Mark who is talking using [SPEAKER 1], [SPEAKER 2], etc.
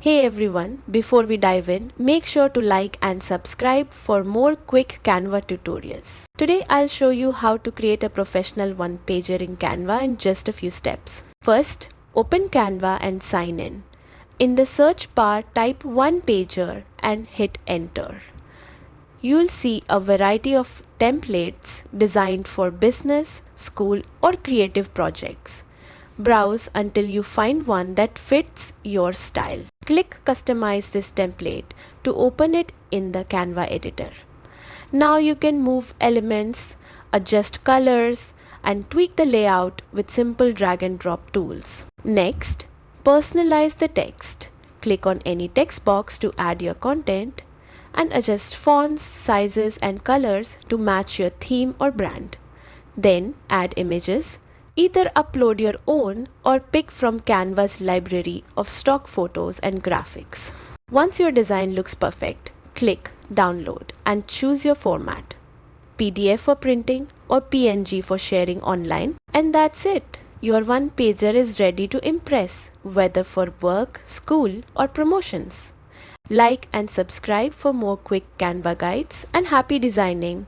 [SPEAKER 1] Hey everyone, before we dive in, make sure to like and subscribe for more quick Canva tutorials. Today I'll show you how to create a professional one-pager in Canva in just a few steps. First, open Canva and sign in. In the search bar, type one-pager and hit enter. You'll see a variety of templates designed for business, school, or creative projects. Browse until you find one that fits your style. Click Customize this template to open it in the Canva editor. Now you can move elements, adjust colors, and tweak the layout with simple drag and drop tools. Next, personalize the text. Click on any text box to add your content and adjust fonts, sizes, and colors to match your theme or brand. Then add images. Either upload your own or pick from Canva's library of stock photos and graphics. Once your design looks perfect, click Download and choose your format: PDF for printing or PNG for sharing online. And that's it. Your one-pager is ready to impress, whether for work, school, or promotions. Like and subscribe for more quick Canva guides, and happy designing!